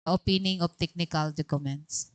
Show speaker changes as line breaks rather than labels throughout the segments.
Opening of technical documents.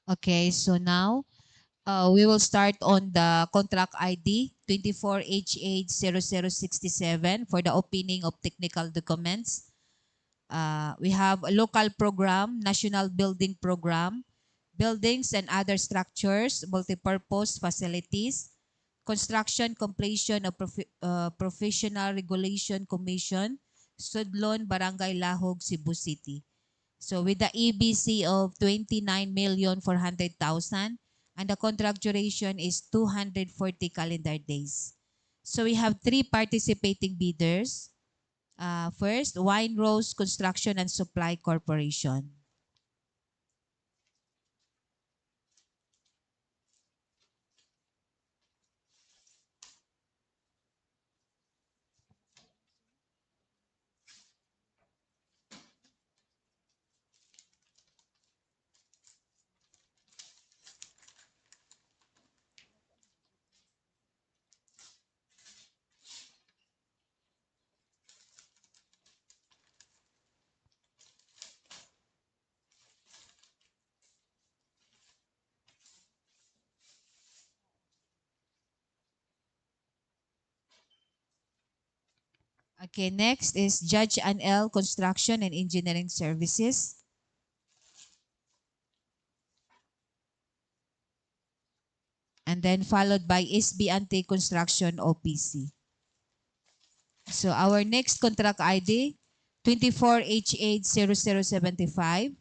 Okay, so now we will start on the contract ID 24HH0067 for the opening of technical documents. We have a local program, national building program, buildings and other structures, multipurpose facilities, construction completion of Professional Regulation Commission, Sudlon, Barangay Lahug, Cebu City. So with the EBC of 29,400,000 and the contract duration is 240 calendar days. So we have three participating bidders. First, Wine Rose Construction and Supply Corporation. Okay, next is Judge Anel Construction and Engineering Services. And then followed by SB Ante Construction OPC. So our next contract ID, 24HH0075,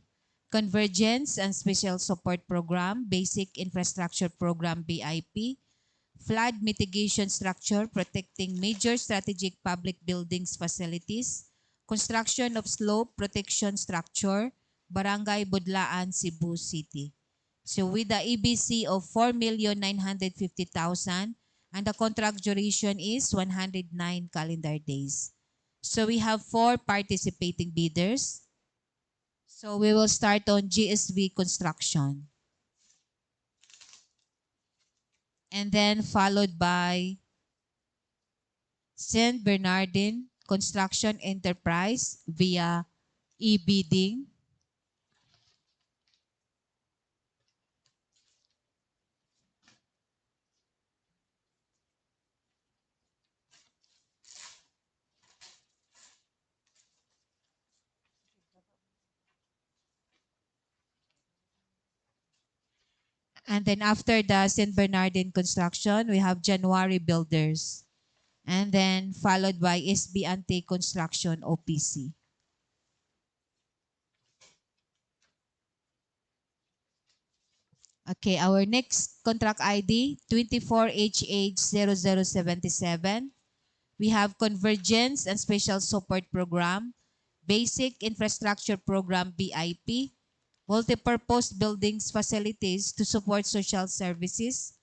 Convergence and Special Support Program, Basic Infrastructure Program BIP, Flood Mitigation Structure Protecting Major Strategic Public Buildings Facilities, Construction of Slope Protection Structure, Barangay Budlaan, Cebu City. So with the EBC of 4,950,000 and the contract duration is 109 calendar days. So we have four participating bidders. So we will start on GSV Construction. And then followed by Saint Bernardine Construction Enterprise via e-bidding. And then after the Saint Bernardine Construction, we have January Builders. And then followed by SB Ante Construction OPC. Okay, our next contract ID, 24HH0077. We have Convergence and Special Support Program, Basic Infrastructure Program BIP, Multipurpose Buildings Facilities to support social services,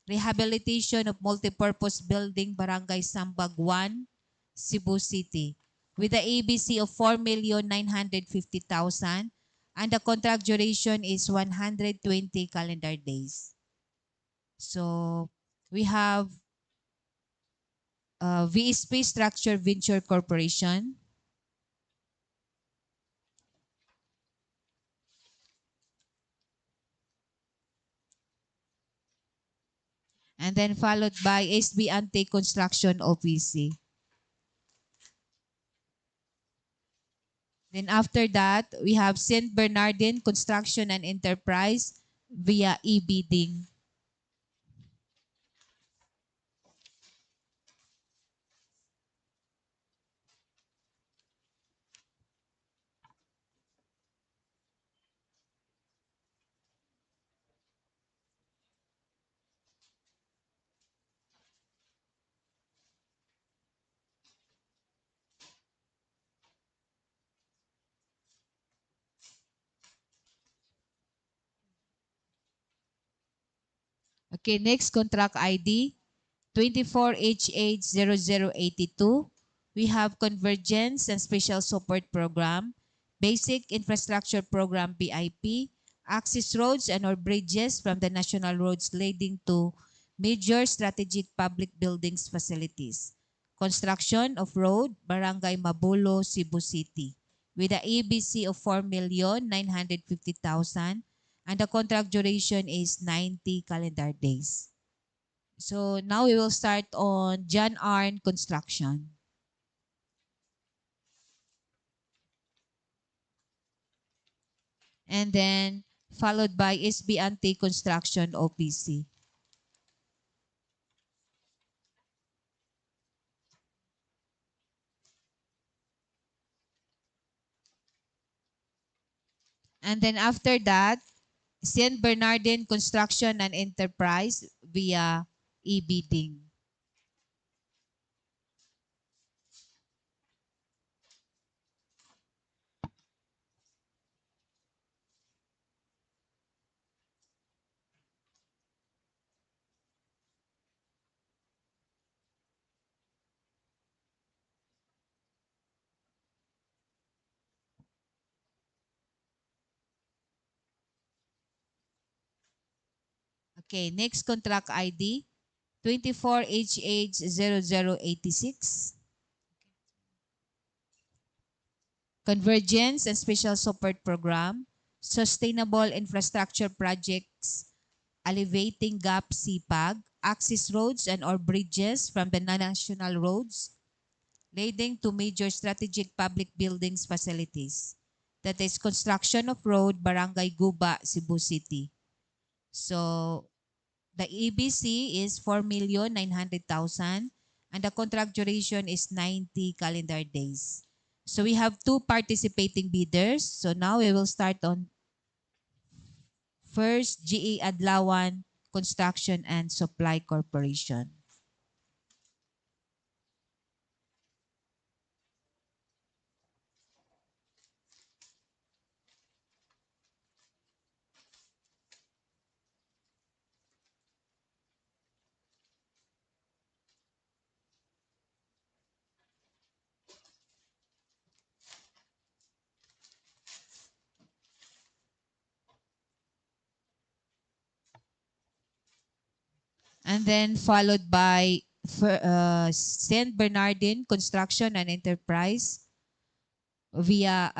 Rehabilitation of Multipurpose Building Barangay Sambag 1, Cebu City, with the ABC of 4,950,000 and the contract duration is 120 calendar days. So we have VSP Structure Venture Corporation, and then followed by SB Ante Construction OPC. Then after that, we have Saint Bernardine Construction and Enterprise via e-bidding. Okay, next contract ID 24HH0082. We have Convergence and Special Support Program, Basic Infrastructure Program BIP, access roads and or bridges from the national roads leading to major strategic public buildings facilities. Construction of road, Barangay Mabulo, Cebu City, with a EBC of 4,950,000 and the contract duration is 90 calendar days. So now we will start on John Arn Construction. And then followed by SB Ante Construction OPC. And then after that, Saint Bernardin Construction and Enterprise via e-bidding. Okay, next contract ID 24HH0086. Convergence and Special Support Program, Sustainable Infrastructure Projects, Alleviating Gap CPAG, access roads and or bridges from the national roads, leading to major strategic public buildings facilities. That is construction of road, Barangay Guba, Cebu City. So the EBC is 4,900,000 and the contract duration is 90 calendar days. So we have two participating bidders. So now we will start on first GA Adlawan Construction and Supply Corporation. And then followed by Saint Bernardin Construction and Enterprise via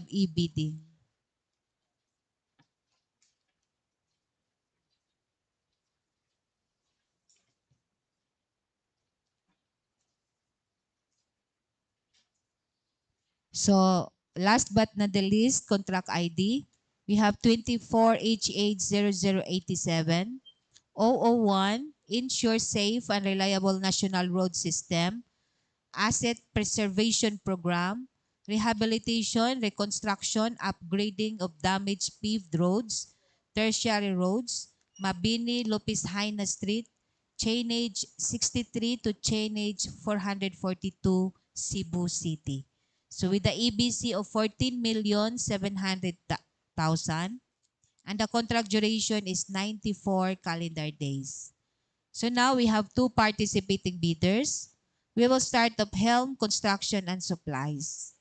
e-bidding. So last but not the least, contract ID, we have 24HH0087 001 Ensure Safe and Reliable National Road System Asset Preservation Program, Rehabilitation, Reconstruction, Upgrading of Damaged Paved Roads, Tertiary Roads, Mabini, Lopez Haina Street, Chainage 63 to Chainage 442, Cebu City. So with the EBC of 14,700,000 and the contract duration is 94 calendar days. So now we have two participating bidders. We will start up Helm Construction and Supplies.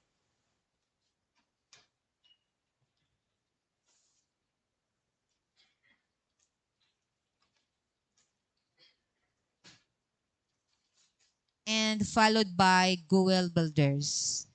And followed by Goel Builders.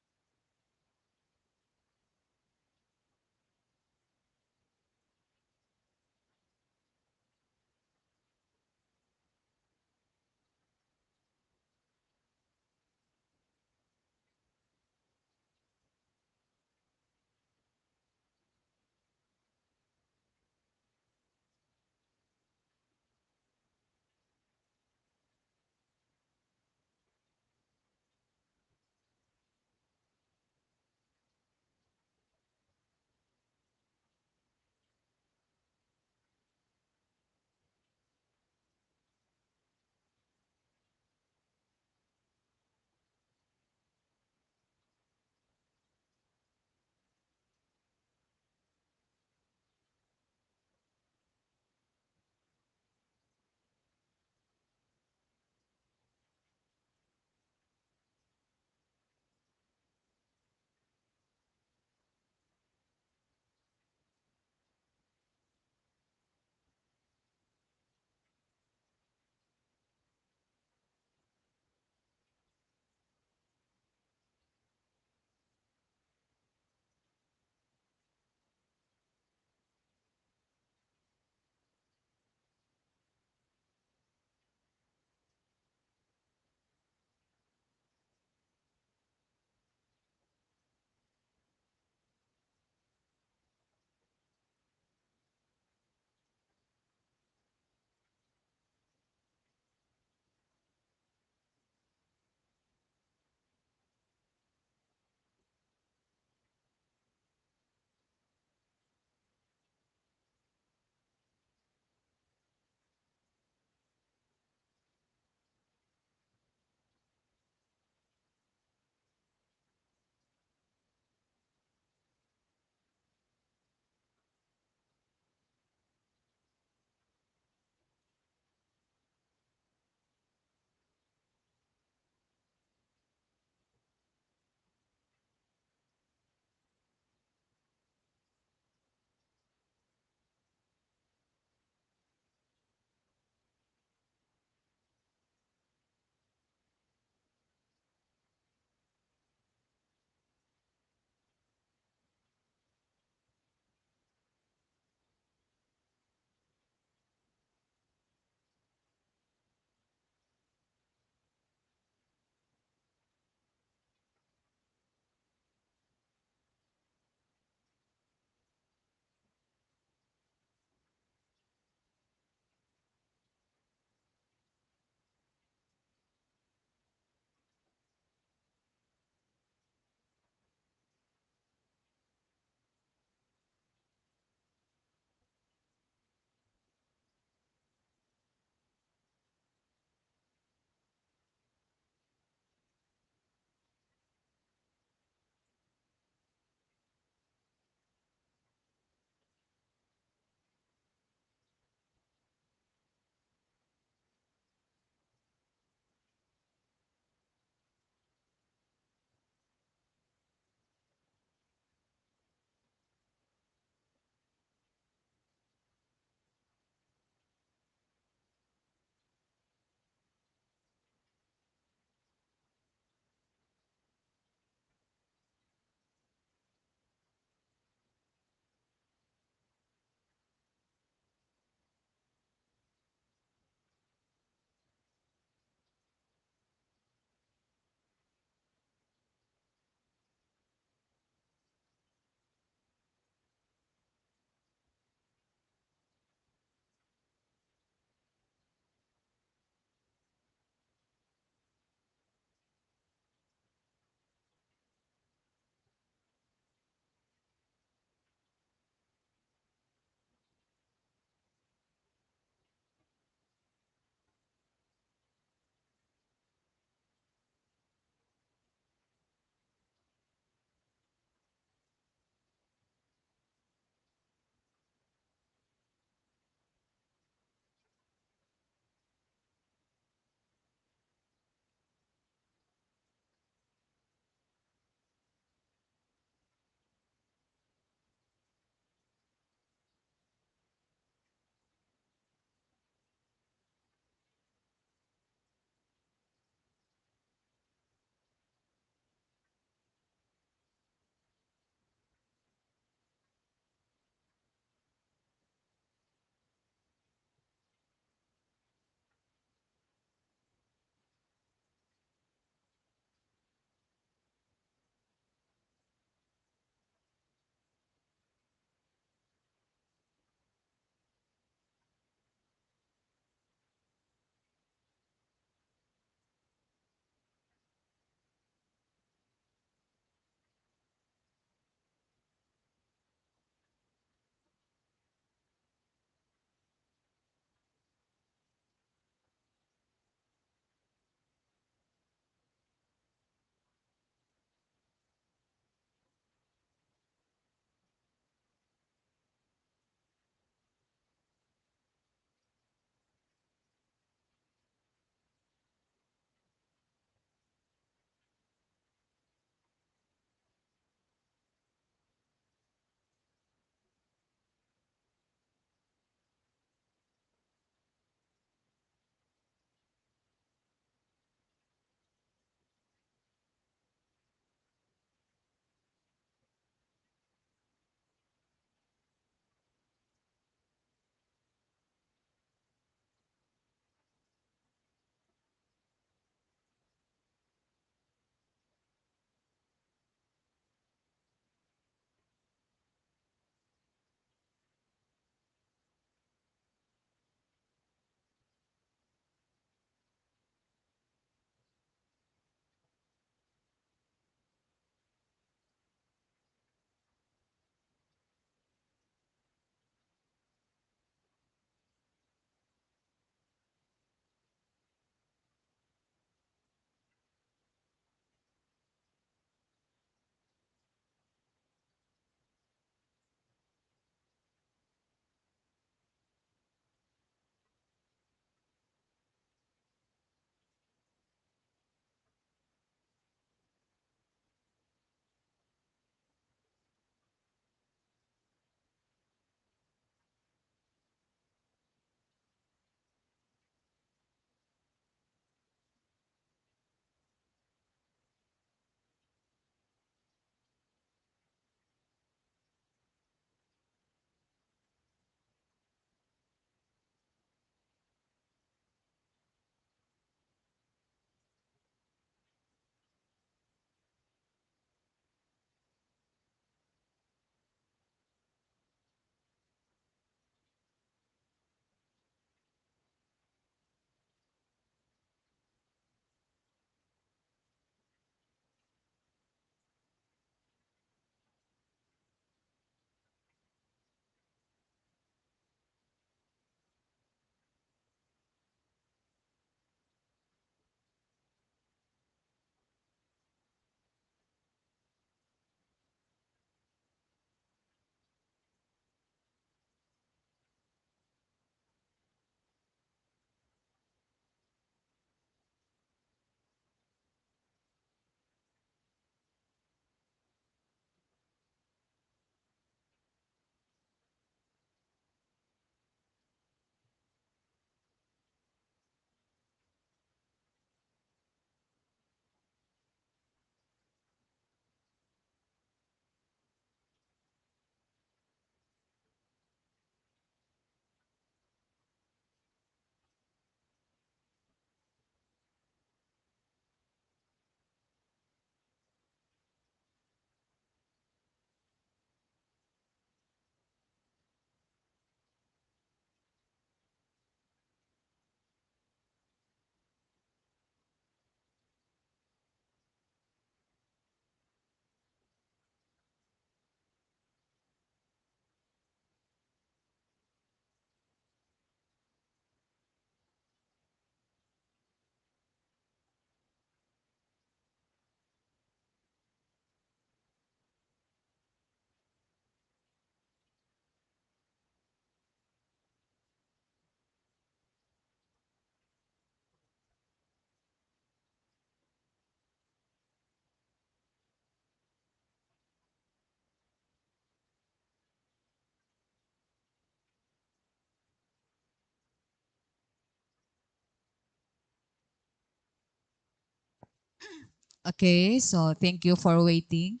Okay, so thank you for waiting.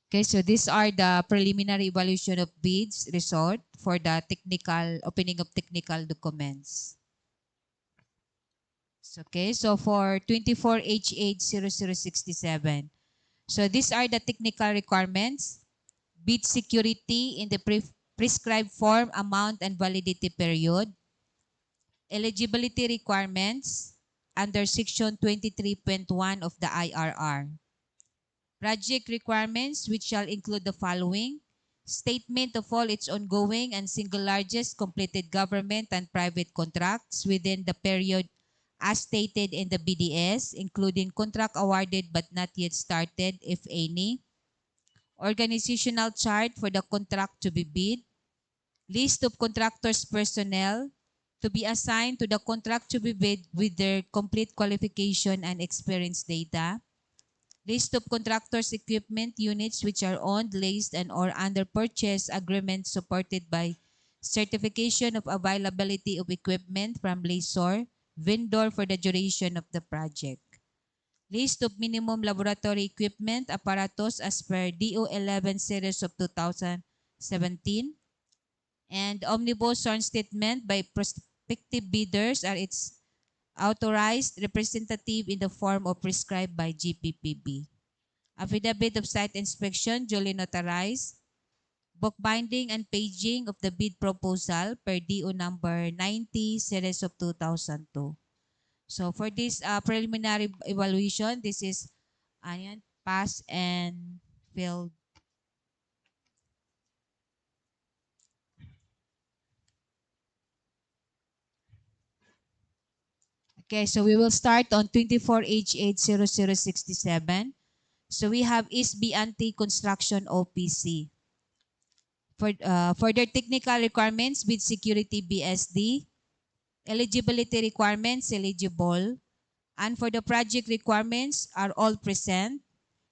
Okay, so these are the preliminary evaluation of bids result for the technical opening of technical documents. Okay, so for 24H80067. So these are the technical requirements. Bid security in the prescribed form, amount, and validity period. Eligibility requirements under Section 23.1 of the IRR. Project requirements, which shall include the following: statement of all its ongoing and single largest completed government and private contracts within the period as stated in the BDS, including contract awarded but not yet started, if any. Organizational chart for the contract to be bid. List of contractors' personnel to be assigned to the contract to be bid with their complete qualification and experience data. List of contractors' equipment units which are owned, leased, and or under purchase agreement supported by certification of availability of equipment from lessor, vendor for the duration of the project. List of minimum laboratory equipment apparatus as per DEO 11 series of 2017. And omnibus sworn statement by prospective bidders are its authorized representative in the form of prescribed by GPPB. Affidavit of site inspection duly notarized. Bookbinding and paging of the bid proposal per DO number 90 series of 2002. So for this preliminary evaluation, this is pass and failed. Okay, so we will start on 24H80067. So we have ISB Anti-Construction OPC. For their technical requirements, bid security BSD, eligibility requirements eligible, and for the project requirements are all present,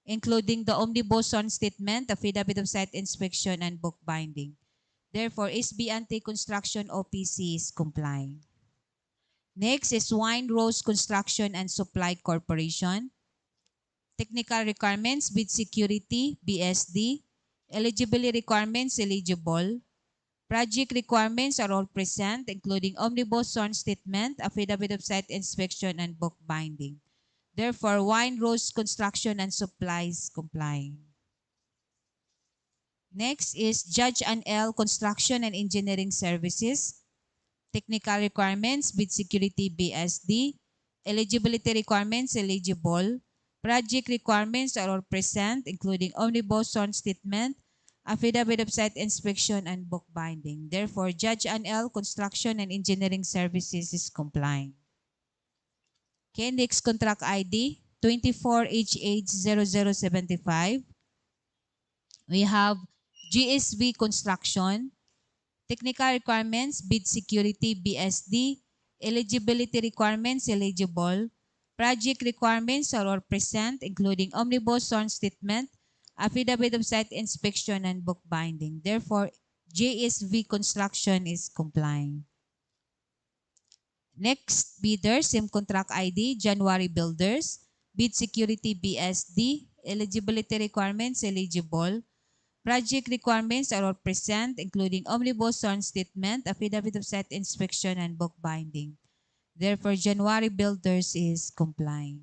including the omnibus sworn statement, affidavit of site inspection, and book binding. Therefore, ISB Anti-Construction OPC is complying. Next is Wine Rose Construction and Supply Corporation. Technical requirements, bid security, BSD. Eligibility requirements, eligible. Project requirements are all present, including omnibus sworn statement, affidavit of site inspection, and book binding. Therefore, Wine Rose Construction and Supplies complying. Next is Judge and L Construction and Engineering Services. Technical requirements, bid security, BSD. Eligibility requirements, eligible. Project requirements are all present, including omnibus sworn statement, affidavit of site inspection, and book binding. Therefore, Judge and L Construction and Engineering Services is complying. Okay, next contract ID, 24H80075. We have GSV Construction. Technical requirements, bid security, BSD. Eligibility requirements, eligible. Project requirements are all present, including omnibus sworn statement, affidavit of site inspection, and book binding. Therefore, JSV Construction is complying. Next bidder, same contract ID, January Builders. Bid security, BSD. Eligibility requirements, eligible. Project requirements are all present, including omnibus sworn statement, affidavit of site inspection, and book binding. Therefore, January Builders is complying.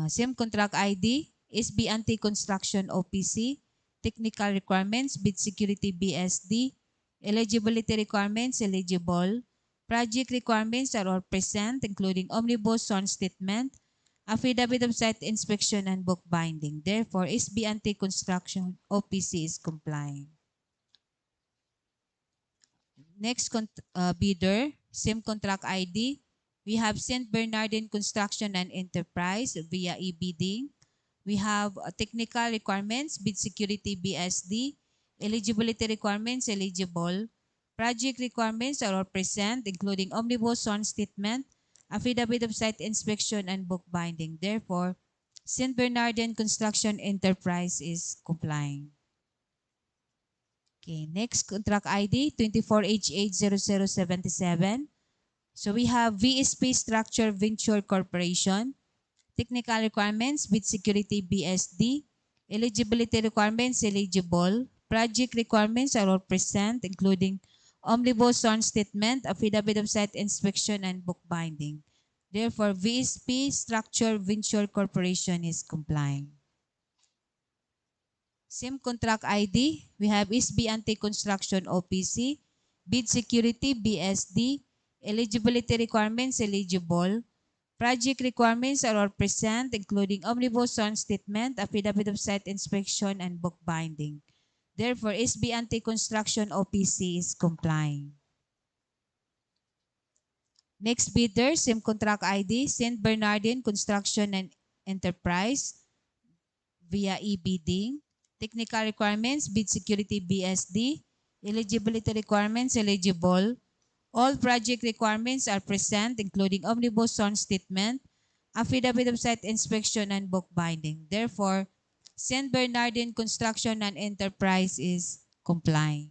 Same contract ID, SB Anti-Construction OPC. Technical requirements, bid security, BSD. Eligibility requirements, eligible. Project requirements are all present, including omnibus sworn statement, affidavit of site inspection, and book binding. Therefore, SB Anti-Construction OPC is complying. Next bidder, same contract ID. We have St. Bernardine Construction and Enterprise via e-bidding. We have technical requirements, bid security, BSD. Eligibility requirements, eligible. Project requirements are all present, including omnibus sworn statement, affidavit of site inspection, and book binding. Therefore, St. Bernardine Construction Enterprise is complying. Okay, next contract ID, 24H80077. So we have VSP Structure Venture Corporation, technical requirements with security BSD, eligibility requirements eligible, project requirements are all present including omnibus sworn statement, affidavit of site inspection, and book binding. Therefore, VSP Structure Venture Corporation is complying. Same contract ID, we have SB Anti-Construction OPC, bid security BSD, eligibility requirements eligible, project requirements are all present including omnibus sworn statement, affidavit of site inspection, and book binding. Therefore, SB Anti-Construction OPC is complying. Next bidder, same contract ID, St. Bernardine Construction and Enterprise via e-bidding. Technical requirements, bid security BSD. Eligibility requirements, eligible. All project requirements are present, including omnibus sworn statement, affidavit of site inspection, and book binding. Therefore, St. Bernardine Construction and Enterprise is complying.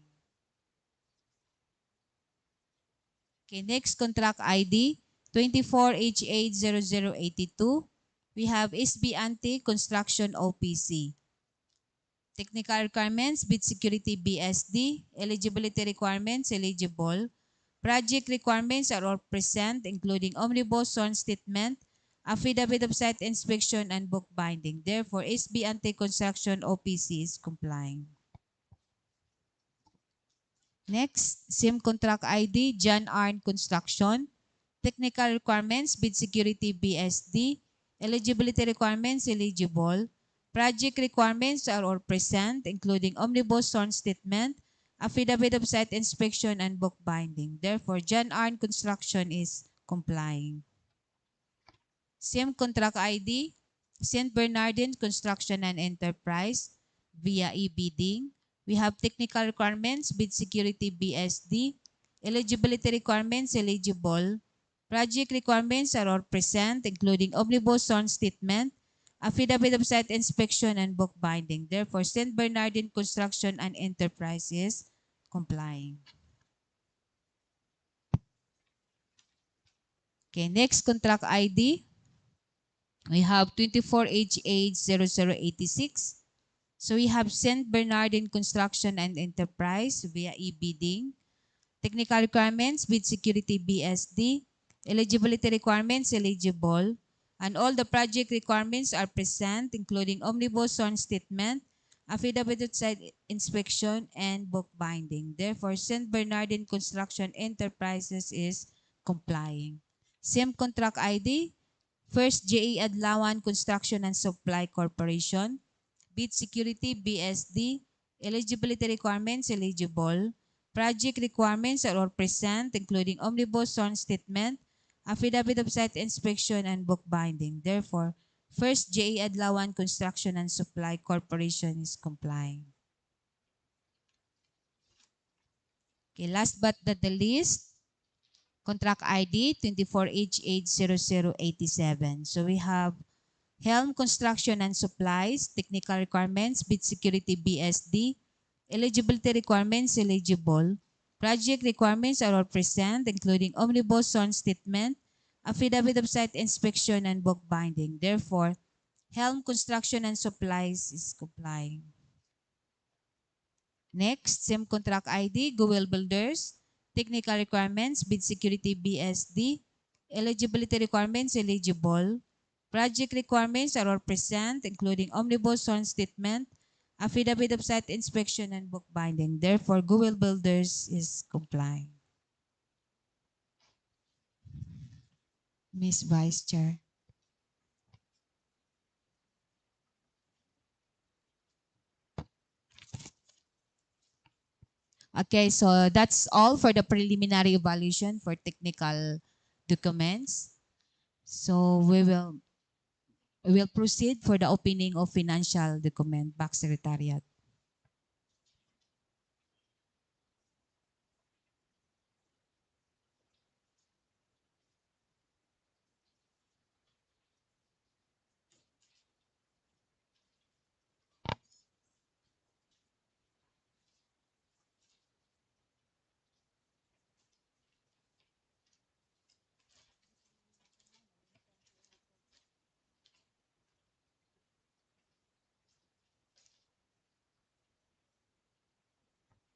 Okay, next contract ID, 24H80082. We have SB Anti Construction OPC. Technical requirements, bid security BSD, eligibility requirements eligible. Project requirements are all present, including omnibus sworn statement, affidavit of site inspection, and book binding. Therefore, SB Anti-Construction OPC is complying. Next, same contract ID, John Arn Construction. Technical requirements, bid security BSD. Eligibility requirements eligible. Project requirements are all present, including omnibus sworn statement, affidavit of site inspection, and book binding. Therefore, John Arn Construction is complying. Same contract ID, St. Bernardine Construction and Enterprise via e-bidding. We have technical requirements, bid security BSD, eligibility requirements eligible. Project requirements are all present, including omnibus sworn statement, affidavit of site inspection, and book binding. Therefore, St. Bernardine Construction and Enterprise is complying. Okay, next contract ID. We have 24H80086. So we have St. Bernardine Construction and Enterprise via e-bidding. Technical requirements, bid security BSD. Eligibility requirements eligible. And all the project requirements are present, including omnibus sworn statement, affidavit of site inspection, and book binding. Therefore, St. Bernardine Construction Enterprises is complying. Same contract ID, First GAA Adlawan Construction and Supply Corporation, bid security BSD, eligibility requirements eligible, project requirements are all present, including omnibus sworn statement, affidavit of site inspection, and book binding. Therefore, First GAA Adlawan Construction and Supply Corporation is complying. Okay, last but not the least, contract ID 24H80087. So we have Helm Construction and Supplies, technical requirements, bid security BSD, eligibility requirements eligible, project requirements are all present, including omnibus sworn statement, affidavit of site inspection, and book binding. Therefore, Helm Construction and Supplies is complying. Next, same contract ID, Goodwill Builders, technical requirements, bid security BSD, eligibility requirements eligible, project requirements are all present, including omnibus sworn statement, affidavit of site inspection, and book binding. Therefore, Goodwill Builders is complying. Ms. Vice Chair. Okay, so that's all for the preliminary evaluation for technical documents. So we will proceed for the opening of financial document, back secretariat.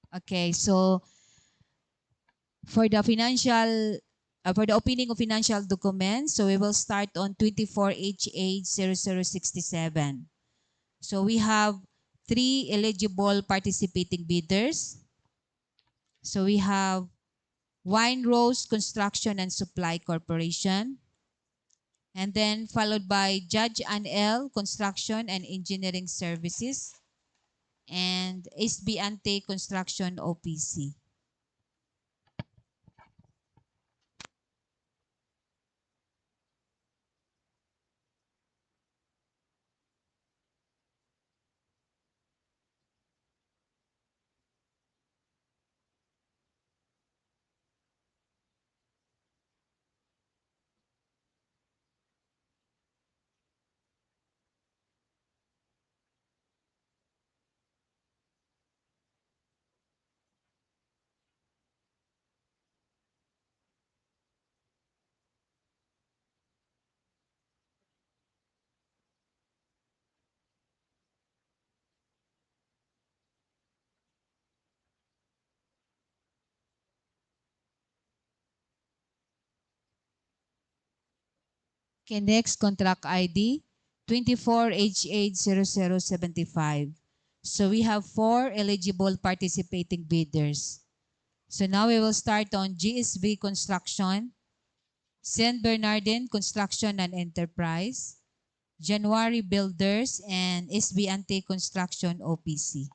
Okay, so for the opening of financial documents, so we will start on 24 HH 0067. So we have three eligible participating bidders. So we have Wine Rose Construction and Supply Corporation, and then followed by Judge Ann L Construction and Engineering Services, and SB Ante Construction OPC. Okay, next contract ID 24HH0075. So we have four eligible participating bidders. So now we will start on GSV Construction, San Bernardin Construction and Enterprise, January Builders, and SB Ante Construction OPC.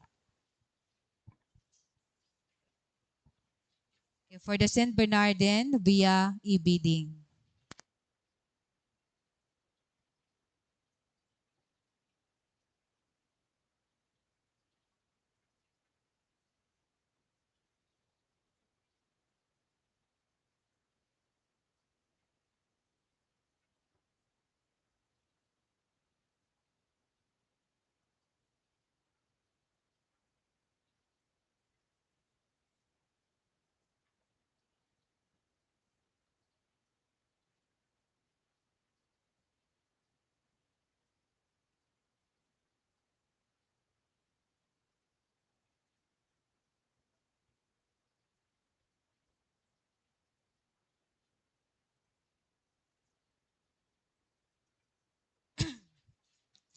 Okay, for the San Bernardin, via e-bidding.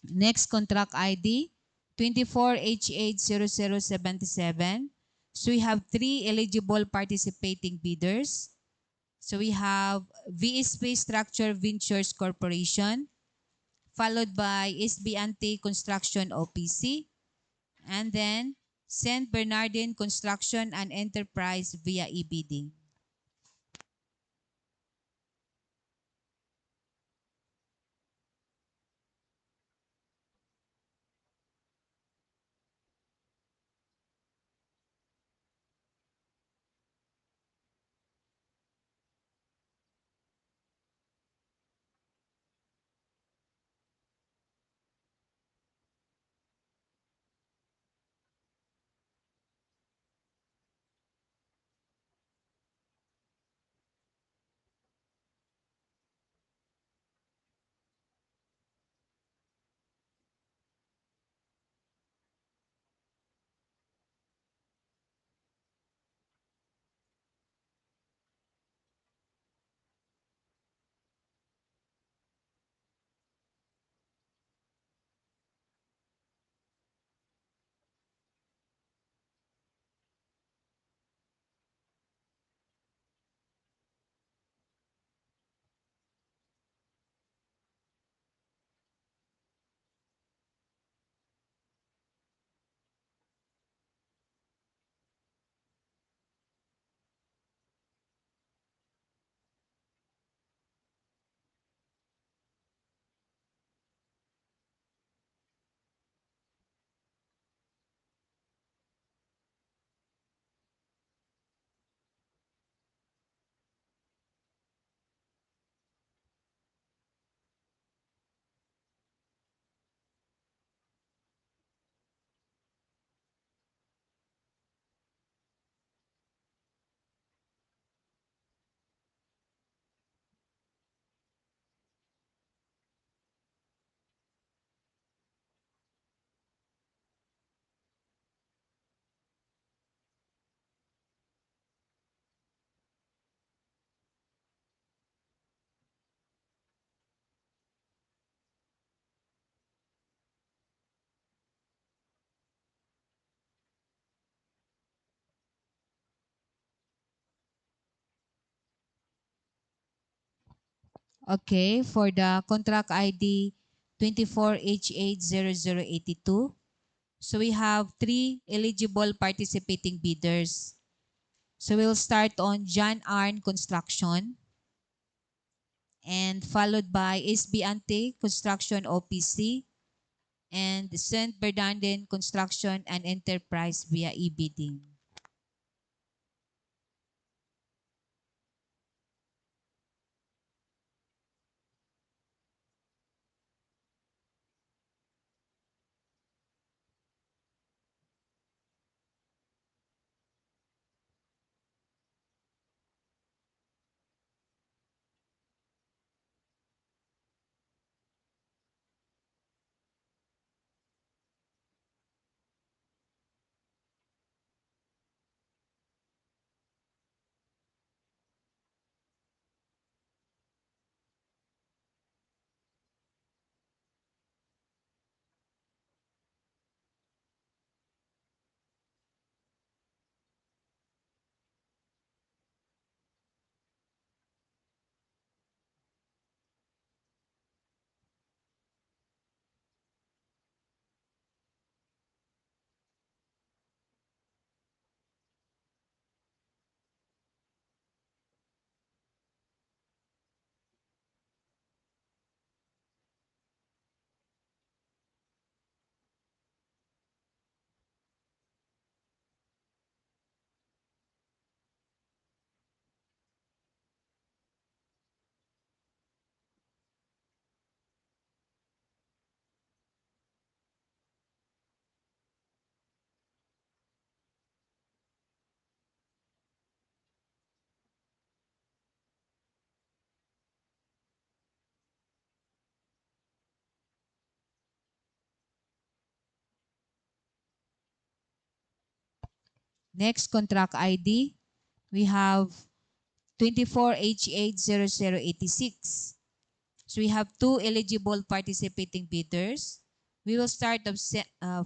Next contract ID 24HH0077. So we have three eligible participating bidders. So we have VSP Structure Ventures Corporation, followed by SB Ante Construction OPC, and then St. Bernardin Construction and Enterprise via e-bidding. Okay, for the contract ID 24H80082. So we have three eligible participating bidders. So we'll start on John Arn Construction and followed by SB Ante Construction OPC and St. Bernardin Construction and Enterprise via e-bidding. Next contract ID, we have 24H80086. So we have two eligible participating bidders. We will start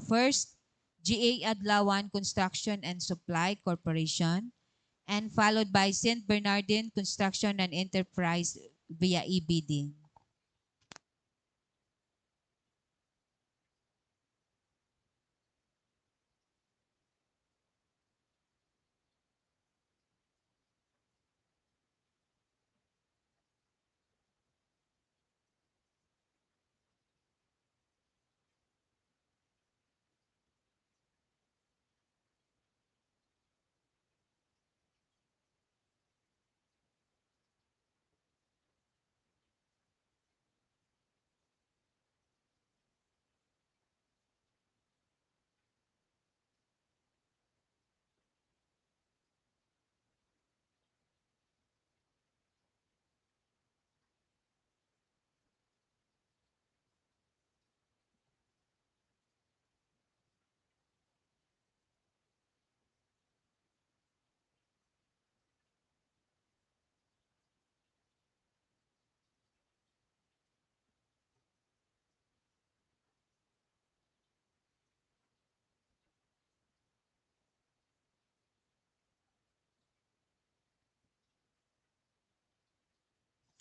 first GA Adlawan Construction and Supply Corporation and followed by St. Bernardin Construction and Enterprise via e-bidding.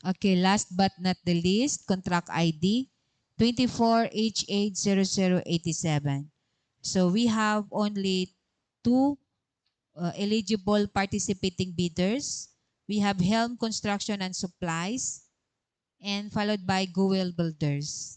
Okay, last but not the least, contract ID 24H80087. So we have only two eligible participating bidders. We have Helm Construction and Supplies and followed by Goodwill Builders.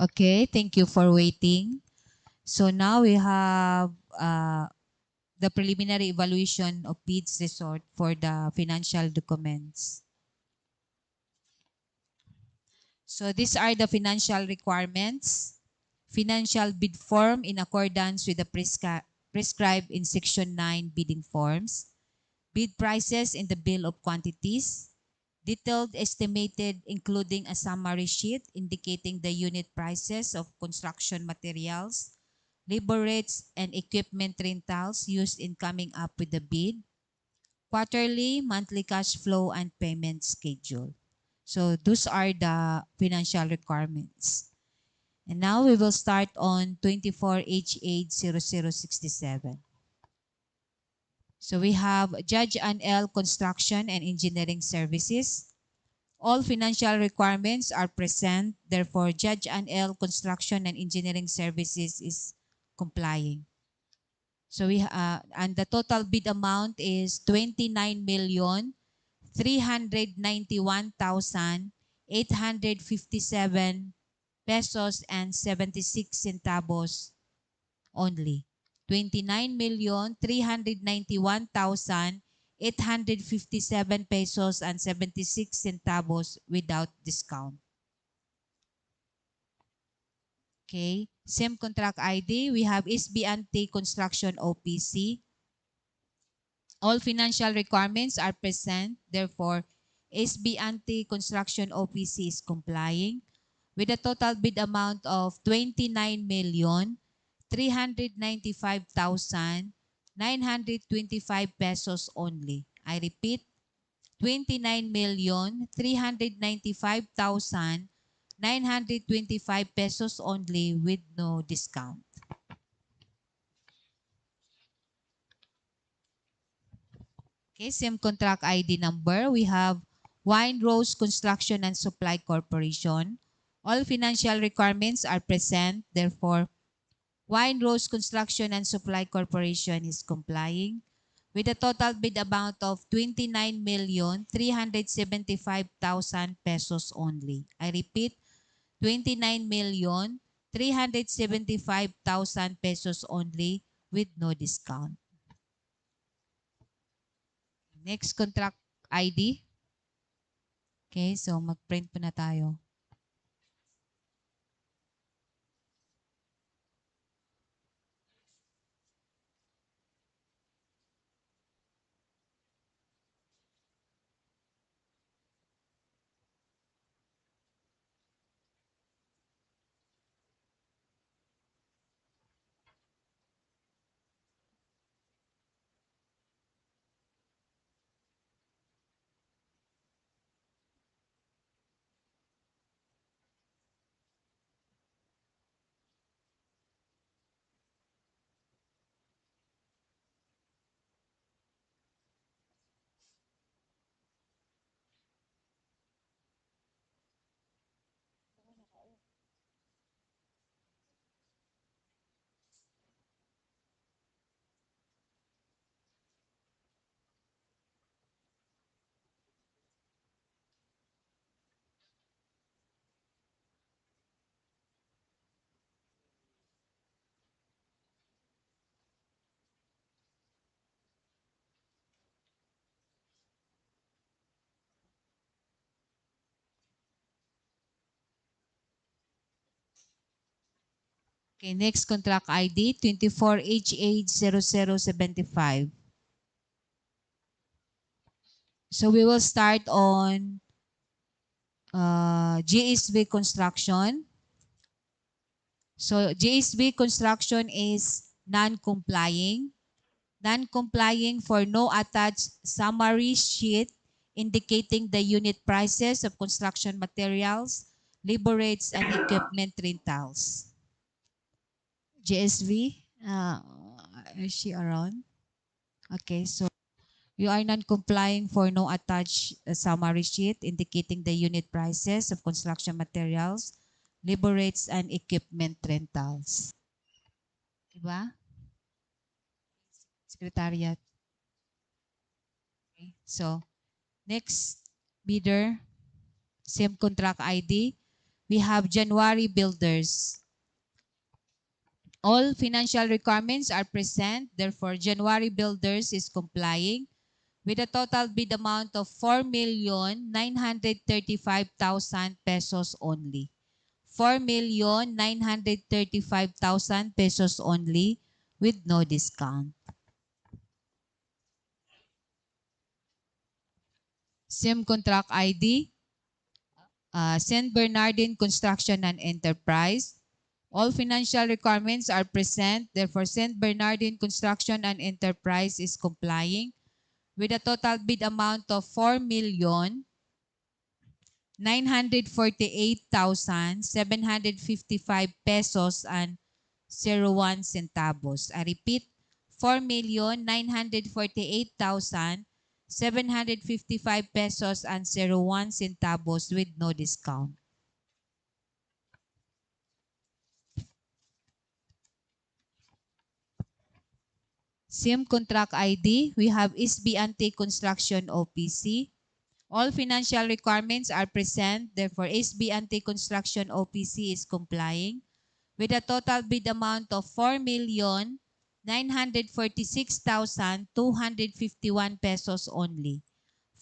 Okay, thank you for waiting. So now we have the preliminary evaluation of bids resort for the financial documents. So these are the financial requirements. Financial bid form in accordance with the prescribed in Section 9 bidding forms. Bid prices in the bill of quantities. Detailed estimated including a summary sheet indicating the unit prices of construction materials, labor rates, and equipment rentals used in coming up with the bid. Quarterly, monthly cash flow, and payment schedule. So those are the financial requirements. And now we will start on 24H80067. So we have Judge Ann L. Construction and Engineering Services. All financial requirements are present. Therefore, Judge Ann L. Construction and Engineering Services is complying. So and the total bid amount is 29,391,857 pesos and 76 centavos only. 29,391,857 pesos and 76 centavos without discount. Okay. Same contract ID, we have SB&T Construction OPC. All financial requirements are present. Therefore, SB&T Construction OPC is complying with a total bid amount of 29,395,925 pesos only. I repeat, 29,395,925 pesos only with no discount. Okay, same contract ID number. We have Wine Rose Construction and Supply Corporation. All financial requirements are present. Therefore, Wine Rose Construction and Supply Corporation is complying with a total bid amount of 29,375,000 pesos only. I repeat, 29,375,000 pesos only with no discount. Next contract ID. Okay, so mag-print po na tayo. Okay, next contract ID 24H80075. So we will start on GSB Construction. So GSB Construction is non-complying. Non-complying for no attached summary sheet indicating the unit prices of construction materials, labor rates, and equipment rentals. GSV, is she around? Okay, so you are non-complying for no attached summary sheet indicating the unit prices of construction materials, labor rates, and equipment rentals. Diba? Secretariat. Okay. So, next bidder, same contract ID, We have January builders. All financial requirements are present. Therefore, January builders is complying with a total bid amount of 4,935,000 pesos only. 4,935,000 pesos only with no discount. SIM contract ID, St. Bernardine Construction and Enterprise. All financial requirements are present. Therefore, St. Bernardine Construction and Enterprise is complying with a total bid amount of 4,948,755 pesos and 01 centavos. I repeat, 4,948,755 pesos and 01 centavos with no discount. SIM contract ID, we have SB Construction OPC. All financial requirements are present. Therefore, SB Construction OPC is complying with a total bid amount of 4,946,251 pesos only.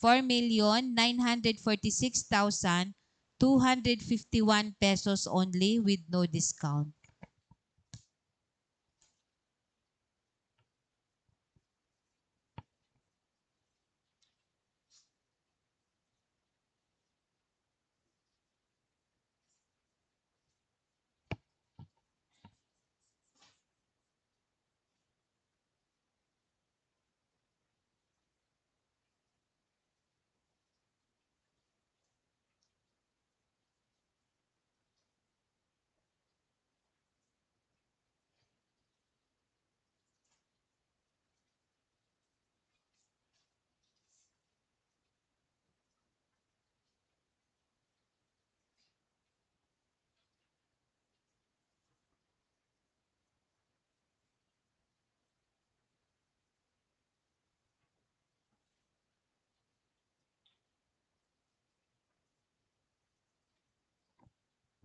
4,946,251 pesos only with no discount.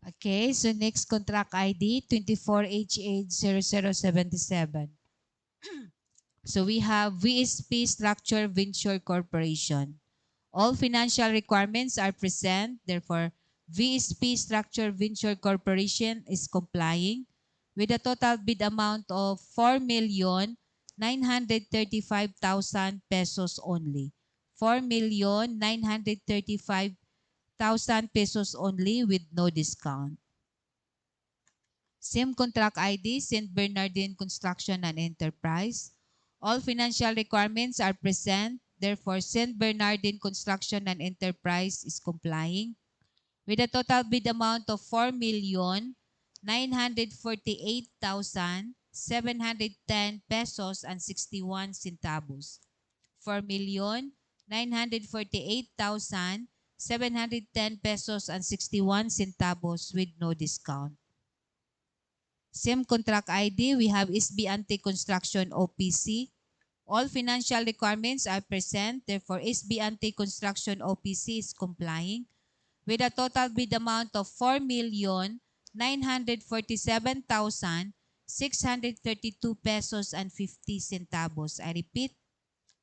Okay, so next contract ID 24HH0077. So we have VSP Structure Venture Corporation. All financial requirements are present. Therefore, VSP Structure Venture Corporation is complying with a total bid amount of 4,935,000 pesos only. 4,935,000 pesos only with no discount. SIM contract ID, St. Bernardine Construction and Enterprise. All financial requirements are present. Therefore, St. Bernardine Construction and Enterprise is complying with a total bid amount of 4,948,710 pesos and 61 centavos. 4,948,710 pesos and 61 centavos with no discount. SIM contract ID, we have SB Construction OPC. All financial requirements are present. Therefore, SB Construction OPC is complying with a total bid amount of 4,947,632 pesos and 50 centavos. I repeat,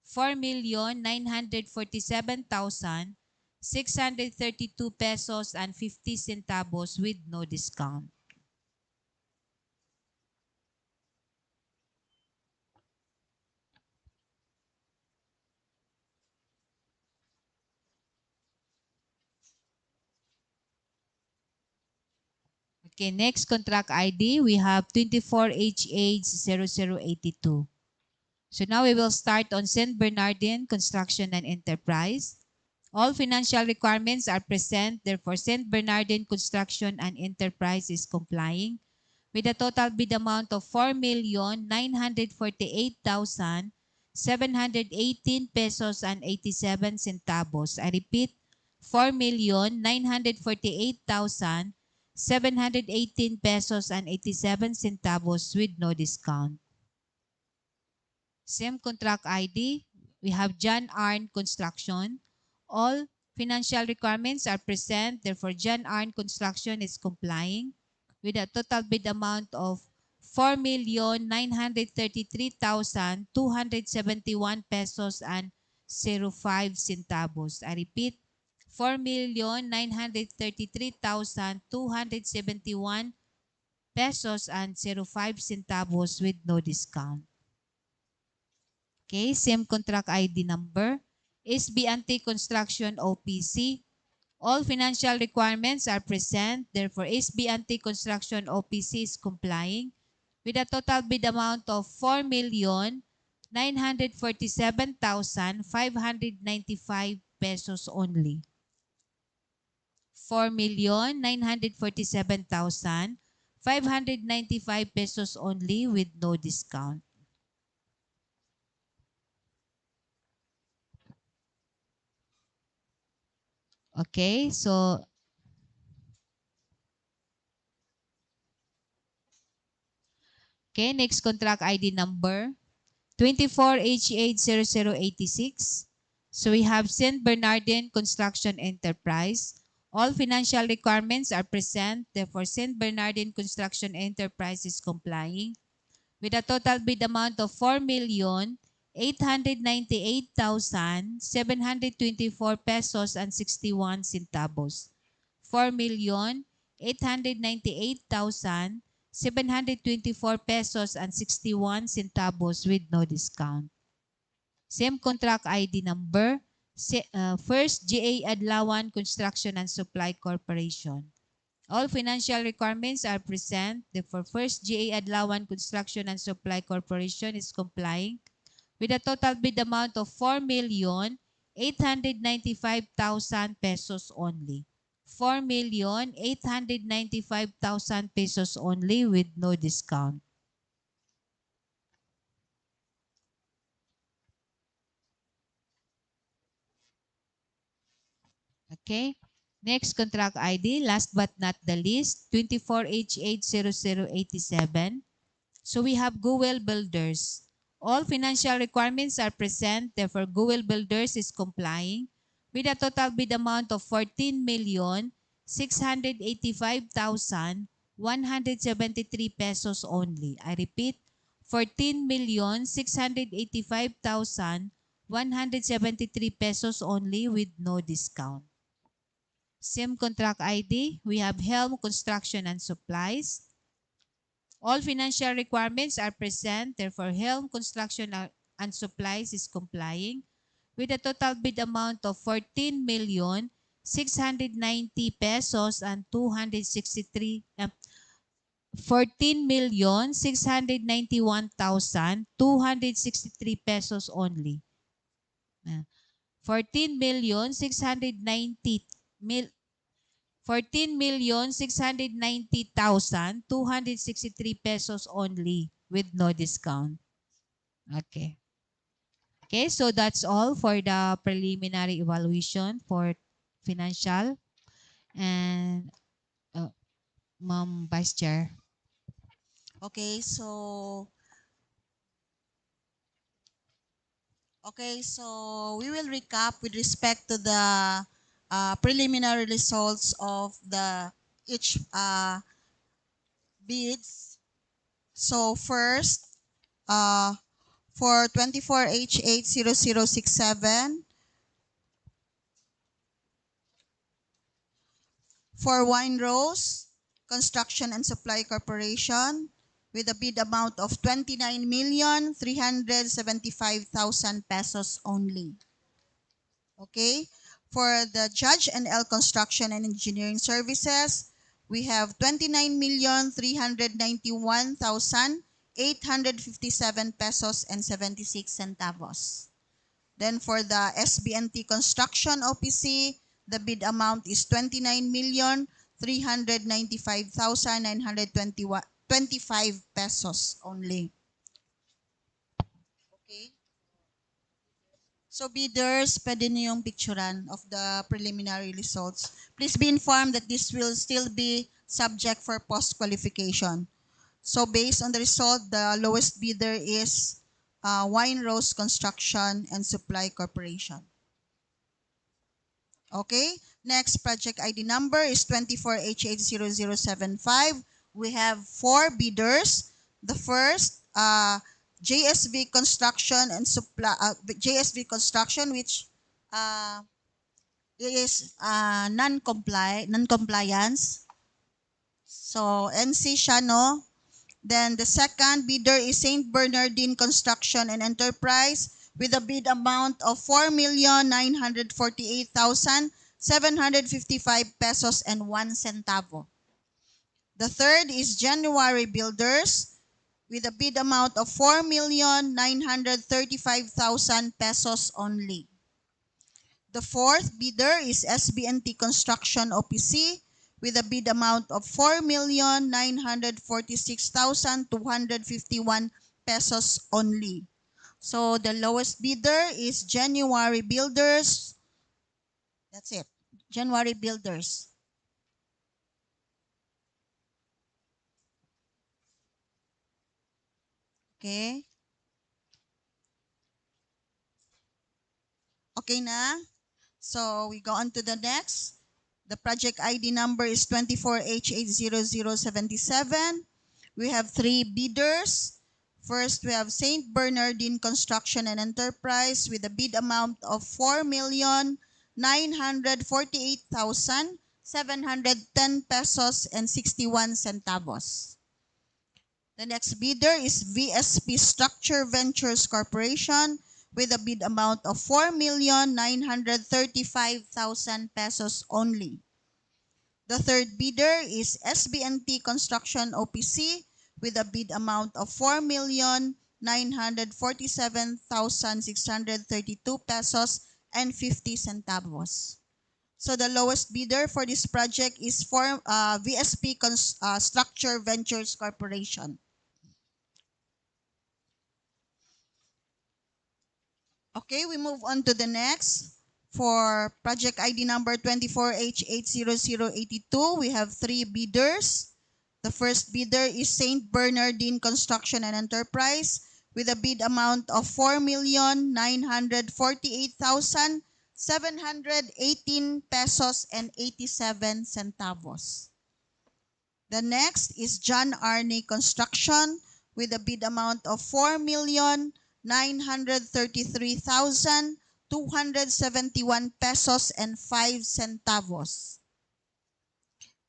4,947,632 pesos and 50 centavos with no discount. Okay, next contract ID, we have 24HH0082. So now we will start on St. Bernardine Construction and Enterprise. All financial requirements are present. Therefore, St. Bernardine Construction and Enterprise is complying with a total bid amount of 4,948,718 pesos and 87 centavos. I repeat, 4,948,718 pesos and 87 centavos with no discount. Same contract ID, we have John Arn Construction. All financial requirements are present. Therefore, John Arn Construction is complying with a total bid amount of 4,933,271 pesos and 05 centavos. I repeat, 4,933,271 pesos and 05 centavos with no discount. Okay, same contract ID number. SB&T Construction OPC. All financial requirements are present. Therefore, SB&T Construction OPC is complying with a total bid amount of 4,947,595 pesos only. 4,947,595 pesos only with no discount. Okay, so next contract ID number 24H80086. So we have St. Bernardine Construction Enterprise. All financial requirements are present. Therefore, St. Bernardine Construction Enterprise is complying with a total bid amount of 4,898,724 pesos and 61 centavos. 4,898,724 pesos and 61 centavos with no discount. Same contract ID number. First, GAA Adlawan Construction and Supply Corporation. All financial requirements are present. Therefore, first, GAA Adlawan Construction and Supply Corporation is complying with a total bid amount of 4,895,000 pesos only. 4,895,000 pesos only with no discount. Okay. Next contract ID, last but not the least, 24H80087. So we have Goel Builders. All financial requirements are present. Therefore, Goel Builders is complying with a total bid amount of 14,685,173 pesos only. I repeat, 14,685,173 pesos only with no discount. Same contract ID, we have Helm Construction and Supplies. All financial requirements are present. Therefore, Helm Construction and Supplies is complying with a total bid amount of 14,690 pesos and 14,691,263 pesos only. 14,690,263 pesos only with no discount. Okay. Okay, so that's all for the preliminary evaluation for financial and Ma'am Vice Chair.
Okay, so we will recap with respect to the preliminary results of the each bids. So first, for 24H80067, for Wine Rose Construction and Supply Corporation, with a bid amount of 29,375,000 pesos only. Okay? For the Judge and L Construction and Engineering Services, we have 29,391,857 pesos and 76 centavos. Then for the SB&T Construction OPC, the bid amount is 29,395,925 pesos only. Okay? So bidders, pwede niyo yung picturean of the preliminary results. Please be informed that this will still be subject for post-qualification. So based on the result, the lowest bidder is Wine Rose Construction and Supply Corporation. Okay, next project ID number is 24H80075. We have 4 bidders. The first, JSV Construction and Supply, JSV Construction, which is non-compliance. So, NC siya, no? Then the second bidder is St. Bernardine Construction and Enterprise with a bid amount of 4,948,755 pesos and 1 centavo. The third is January Builders with a bid amount of 4,935,000 pesos only. The fourth bidder is SBNT Construction OPC with a bid amount of 4,946,251 pesos only. So the lowest bidder is January Builders. That's it. January Builders. Okay? Okay na? So we go on to the next. The project ID number is 24H80077. We have 3 bidders. First, we have St. Bernardine Construction and Enterprise with a bid amount of 4,948,710 pesos and 61 centavos. The next bidder is VSP Structure Ventures Corporation with a bid amount of 4,935,000 pesos only. The third bidder is SBNT Construction OPC with a bid amount of 4,947,632 pesos and 50 centavos. So the lowest bidder for this project is for VSP Structure Ventures Corporation. Okay, we move on to the next. For project ID number 24H80082, we have 3 bidders. The first bidder is St. Bernardine Construction and Enterprise with a bid amount of 4,948,718 pesos and 87 centavos. The next is John Arney Construction with a bid amount of 4,933,271 pesos and 5 centavos.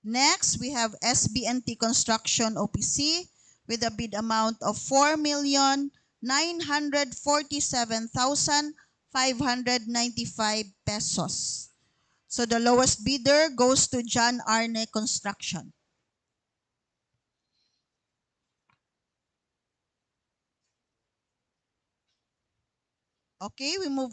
Next, we have SBNT Construction OPC with a bid amount of 4,947,595 pesos. So the lowest bidder goes to John Arne Construction. Okay, we move